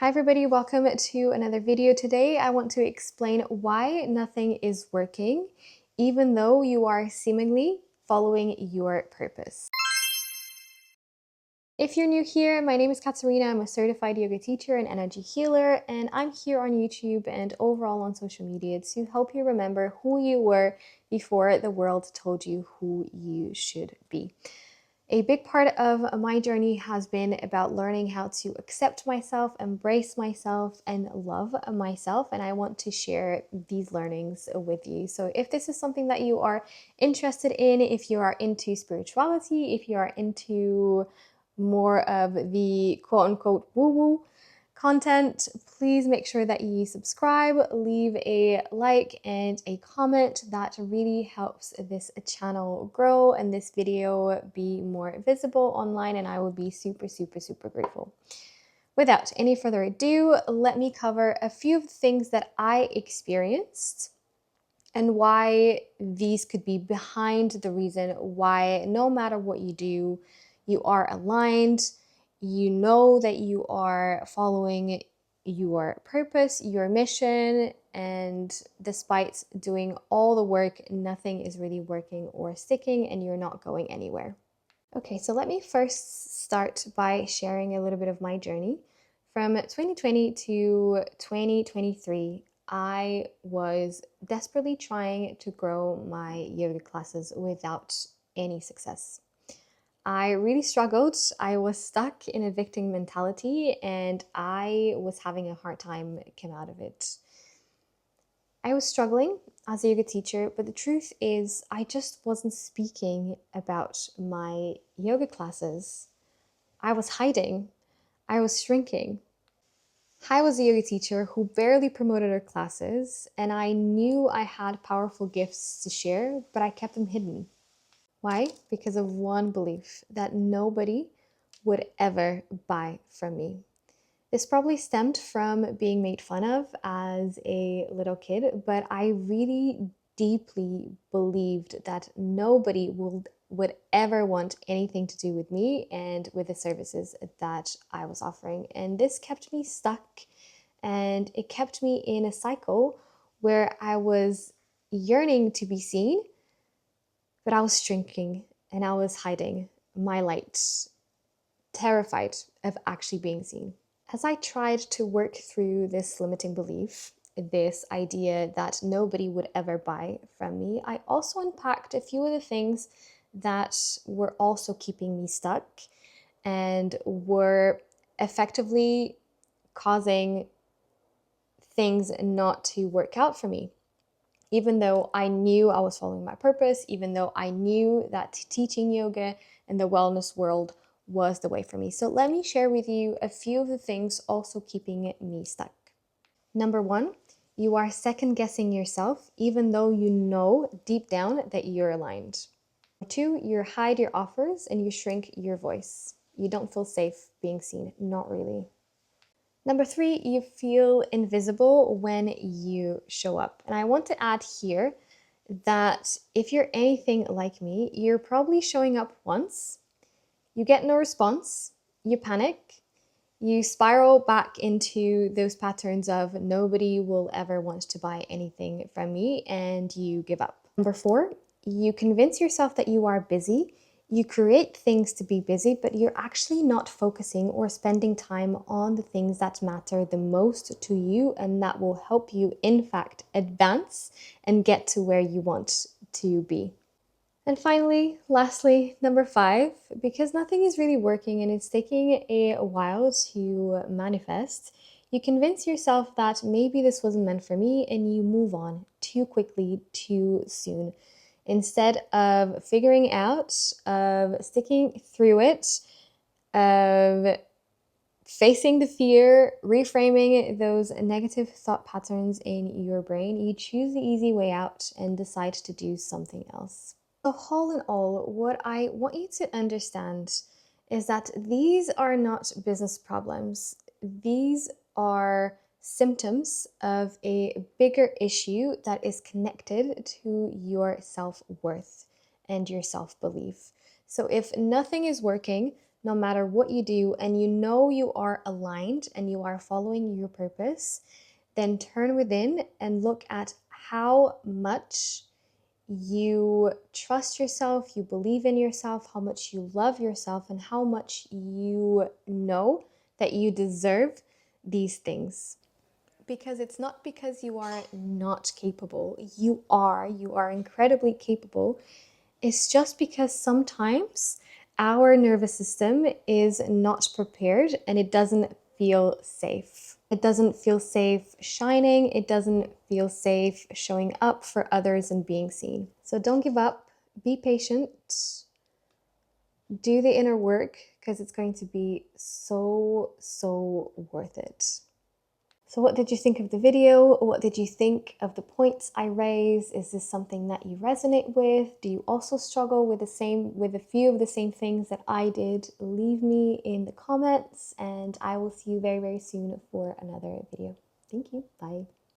Hi everybody, welcome to another video. Today I want to explain why nothing is working even though you are seemingly following your purpose. If you're new here, my name is Catarina. I'm a certified yoga teacher and energy healer, and I'm here on YouTube and overall on social media to help you remember who you were before the world told you who you should be. A big part of my journey has been about learning how to accept myself, embrace myself, and love myself. And I want to share these learnings with you. So if this is something that you are interested in, if you are into spirituality, if you are into more of the quote unquote woo-woo content, please make sure that you subscribe, leave a like and a comment. That really helps this channel grow and this video be more visible online, and I would be super grateful. Without any further ado, let me cover a few of the things that I experienced and why these could be behind the reason why no matter what you do, you are aligned, you know that you are following your purpose, your mission, and despite doing all the work, nothing is really working or sticking and you're not going anywhere. Okay, so let me first start by sharing a little bit of my journey. From 2020 to 2023, I was desperately trying to grow my yoga classes without any success. I really struggled. I was stuck in a victim mentality and I was having a hard time coming out of it. I was struggling as a yoga teacher, but the truth is I just wasn't speaking about my yoga classes. I was hiding. I was shrinking. I was a yoga teacher who barely promoted her classes, and I knew I had powerful gifts to share, but I kept them hidden. Why? Because of one belief that nobody would ever buy from me. This probably stemmed from being made fun of as a little kid, but I really deeply believed that nobody would ever want anything to do with me and with the services that I was offering. And this kept me stuck, and it kept me in a cycle where I was yearning to be seen, but I was shrinking and I was hiding my light, terrified of actually being seen. As I tried to work through this limiting belief, this idea that nobody would ever buy from me, I also unpacked a few of the things that were also keeping me stuck and were effectively causing things not to work out for me. Even though I knew I was following my purpose, even though I knew that teaching yoga in the wellness world was the way for me. So let me share with you a few of the things also keeping me stuck. Number one, you are second guessing yourself, even though you know deep down that you're aligned. Number two, you hide your offers and you shrink your voice. You don't feel safe being seen, not really. Number three, you feel invisible when you show up. And I want to add here that if you're anything like me, you're probably showing up once, you get no response, you panic, you spiral back into those patterns of nobody will ever want to buy anything from me, and you give up. Number four, you convince yourself that you are busy. You create things to be busy, but you're actually not focusing or spending time on the things that matter the most to you and that will help you, in fact, advance and get to where you want to be. And finally, lastly, number five, because nothing is really working and it's taking a while to manifest, you convince yourself that maybe this wasn't meant for me and you move on too quickly, too soon. Instead of figuring out, of sticking through it, of facing the fear, reframing those negative thought patterns in your brain, you choose the easy way out and decide to do something else. So all in all, what I want you to understand is that these are not business problems. These are symptoms of a bigger issue that is connected to your self-worth and your self-belief. So if nothing is working, no matter what you do, and you know you are aligned and you are following your purpose, then turn within and look at how much you trust yourself, you believe in yourself, how much you love yourself, and how much you know that you deserve these things. Because it's not because you are not capable. You are incredibly capable. It's just because sometimes our nervous system is not prepared and it doesn't feel safe. It doesn't feel safe shining. It doesn't feel safe showing up for others and being seen. So don't give up. Be patient. Do the inner work because it's going to be so worth it. So what did you think of the video? What did you think of the points I raised? Is this something that you resonate with? Do you also struggle with a few of the same things that I did? Leave me in the comments and I will see you very soon for another video. Thank you. Bye.